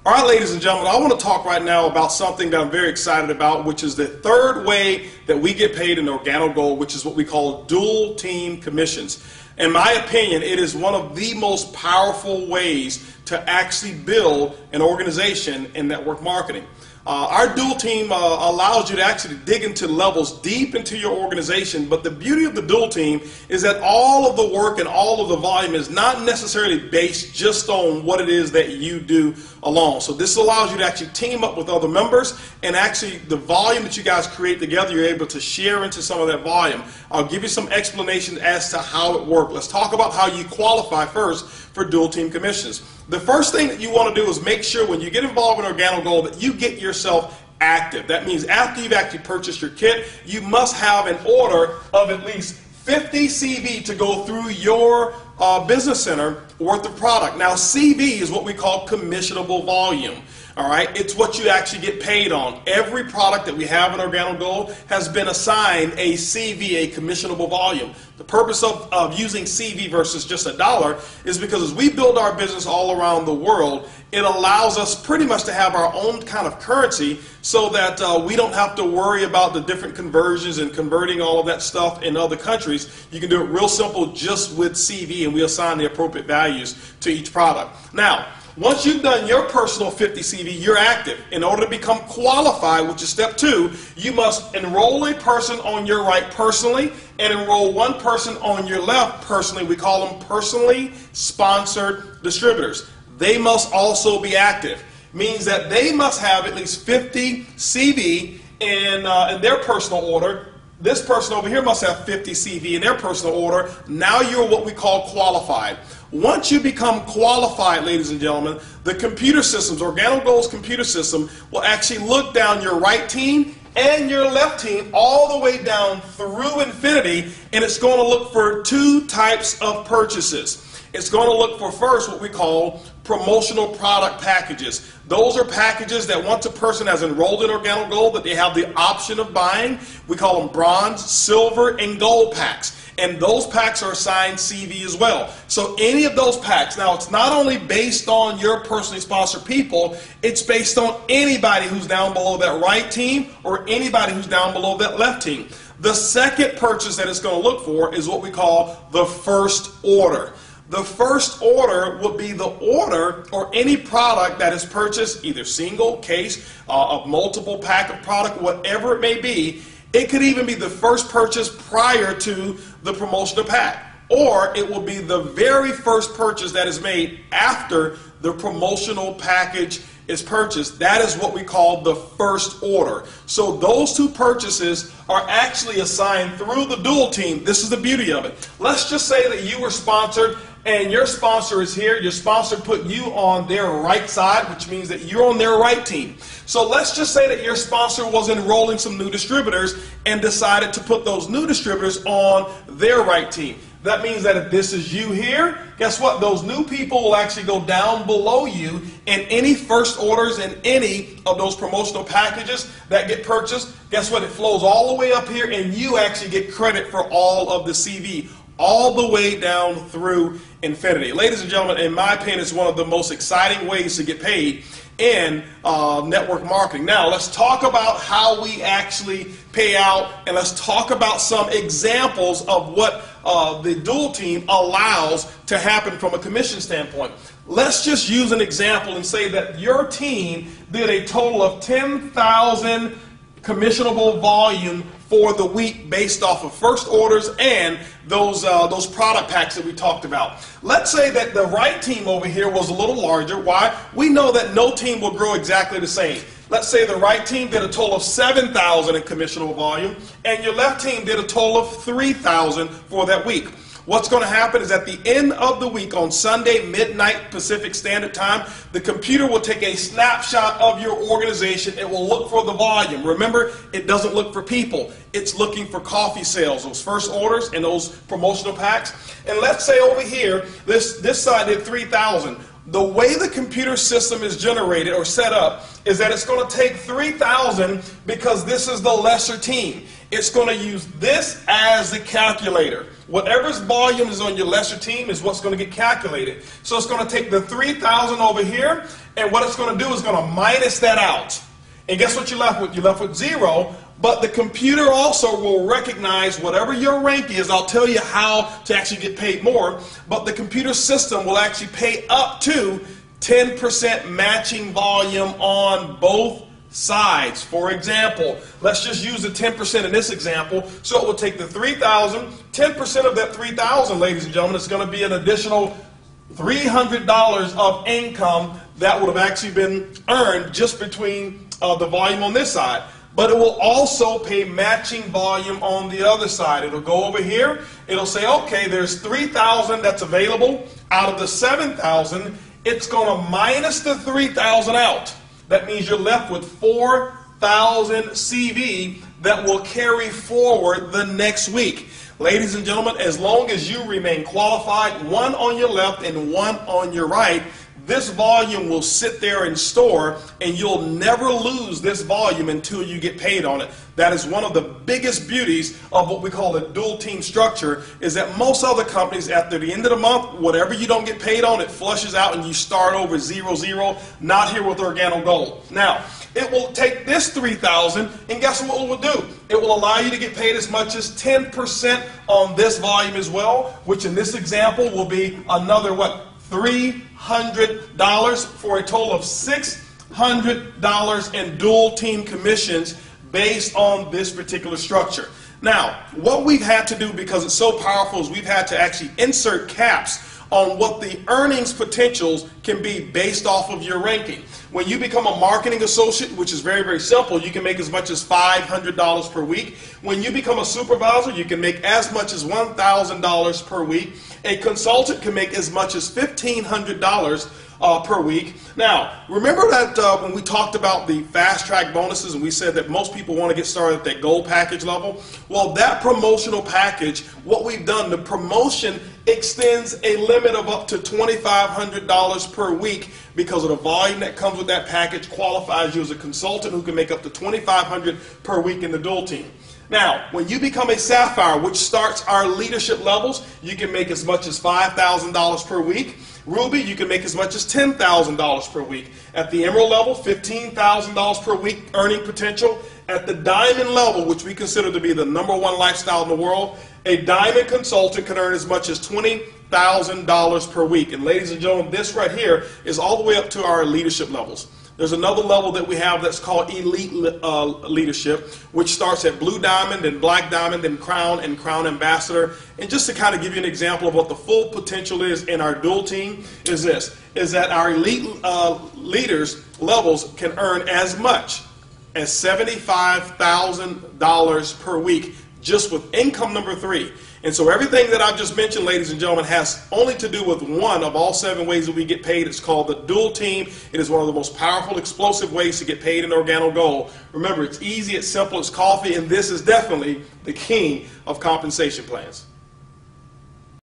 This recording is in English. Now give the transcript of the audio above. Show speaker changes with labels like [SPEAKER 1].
[SPEAKER 1] All right, ladies and gentlemen, I want to talk right now about something that I'm very excited about, which is the third way that we get paid in Organo Gold, which is what we call dual team commissions. In my opinion, it is one of the most powerful ways to actually build an organization in network marketing. Our dual team allows you to actually dig into levels deep into your organization, but the beauty of the dual team is that all of the work and all of the volume is not necessarily based just on what it is that you do alone. So this allows you to actually team up with other members, and actually the volume that you guys create together, you're able to share into some of that volume. I'll give you some explanation as to how it works. Let's talk about how you qualify first for dual team commissions. The first thing that you want to do is make sure when you get involved in Organo Gold that you get yourself active. That means after you've actually purchased your kit, you must have an order of at least 50 CV to go through your business center worth of product. Now CV is what we call commissionable volume. All right, it's what you actually get paid on. Every product that we have in Organo Gold has been assigned a CV, a commissionable volume. The purpose of using CV versus just $1 is because as we build our business all around the world, it allows us pretty much to have our own kind of currency so that we don't have to worry about the different conversions and converting all of that stuff in other countries. You can do it real simple just with CV, and we assign the appropriate values to each product. Now, once you've done your personal 50 CV, you're active. In order to become qualified, which is step 2, you must enroll a person on your right personally and enroll one person on your left personally. We call them personally sponsored distributors. They must also be active. Means that they must have at least 50 CV in their personal order. This person over here must have 50 CV in their personal order. Now you're what we call qualified. Once you become qualified, ladies and gentlemen, the computer systems, Organo Gold's computer system, will actually look down your right team and your left team all the way down through infinity, and it's going to look for 2 types of purchases. It's going to look for first what we call promotional product packages. Those are packages that once a person has enrolled in Organo Gold that they have the option of buying. We call them bronze, silver, and gold packs. And those packs are assigned CV as well. So any of those packs, now it's not only based on your personally sponsored people, it's based on anybody who's down below that right team or anybody who's down below that left team. The second purchase that it's going to look for is what we call the first order. The first order would be the order or any product that is purchased, either single, case, a multiple pack of product, whatever it may be. It could even be the first purchase prior to the promotional pack, or it will be the very first purchase that is made after the promotional package is purchased. That is what we call the first order. So those 2 purchases are actually assigned through the dual team. This is the beauty of it. Let's just say that you were sponsored and your sponsor is here. Your sponsor put you on their right side, which means that you're on their right team. So let's just say that your sponsor was enrolling some new distributors and decided to put those new distributors on their right team. That means that if this is you here, guess what? Those new people will actually go down below you, and any first orders and any of those promotional packages that get purchased, guess what? It flows all the way up here, and you actually get credit for all of the CV, all the way down through infinity. Ladies and gentlemen, in my opinion, it's one of the most exciting ways to get paid in network marketing. Now, let's talk about how we actually pay out, and let's talk about some examples of what the dual team allows to happen from a commission standpoint. Let's just use an example and say that your team did a total of 10,000 commissionable volume for the week based off of first orders and those product packs that we talked about. Let's say that the right team over here was a little larger. Why? We know that no team will grow exactly the same. Let's say the right team did a total of 7,000 in commissionable volume, and your left team did a total of 3,000 for that week. What's going to happen is at the end of the week on Sunday, midnight Pacific Standard Time, the computer will take a snapshot of your organization. It will look for the volume. Remember, it doesn't look for people. It's looking for coffee sales, those first orders and those promotional packs. And let's say over here, this side did 3,000. The way the computer system is generated or set up is that it's going to take 3,000 because this is the lesser team. It's going to use this as the calculator. Whatever's volume is on your lesser team is what's going to get calculated. So it's going to take the 3,000 over here, And what it's going to do is going to minus that out. And guess what you're left with? You're left with 0. But the computer also will recognize whatever your rank is. I'll tell you how to actually get paid more. But the computer system will actually pay up to 10% matching volume on both sides. For example, let's just use the 10% in this example. So it will take the 3,000, 10% of that 3,000, ladies and gentlemen, is going to be an additional $300 of income that would have actually been earned just between the volume on this side. But it will also pay matching volume on the other side. It'll go over here. It'll say, okay, there's 3,000 that's available out of the 7,000. It's going to minus the 3,000 out. That means you're left with 4,000 CV that will carry forward the next week. Ladies and gentlemen, as long as you remain qualified, one on your left and one on your right, this volume will sit there and store, and you'll never lose this volume until you get paid on it. That is one of the biggest beauties of what we call a dual team structure, is that most other companies, after the end of the month, whatever you don't get paid on, it flushes out and you start over 0-0. Not here with Organo Gold. Now, it will take this 3,000, and guess what it will do? It will allow you to get paid as much as 10% on this volume as well, which in this example will be another, what, $300 for a total of $600 in dual team commissions based on this particular structure. Now, what we've had to do, because it's so powerful, is we've had to actually insert caps on what the earnings potentials can be based off of your ranking. When you become a marketing associate, which is very, very simple, you can make as much as $500 per week. When you become a supervisor, you can make as much as $1,000 per week. A consultant can make as much as $1,500 per week. Now, remember that when we talked about the fast track bonuses and we said that most people want to get started at that gold package level? Well, that promotional package, what we've done, the promotion extends a limit of up to $2,500 per week, because of the volume that comes with that package qualifies you as a consultant who can make up to $2,500 per week in the dual team. Now, when you become a Sapphire, which starts our leadership levels, you can make as much as $5,000 per week. Ruby, you can make as much as $10,000 per week. At the Emerald level, $15,000 per week earning potential. At the Diamond level, which we consider to be the #1 lifestyle in the world, a Diamond consultant can earn as much as $20,000 per week. And ladies and gentlemen, this right here is all the way up to our leadership levels. There's another level that we have that's called Elite Leadership, which starts at Blue Diamond, then Black Diamond, then Crown, and Crown Ambassador. And just to kind of give you an example of what the full potential is in our dual team is this, is that our Elite leaders levels can earn as much as $75,000 per week just with income number 3. And so everything that I've just mentioned, ladies and gentlemen, has only to do with one of all 7 ways that we get paid. It's called the dual team. It is one of the most powerful, explosive ways to get paid in Organo Gold. Remember, it's easy, it's simple, it's coffee, and this is definitely the king of compensation plans.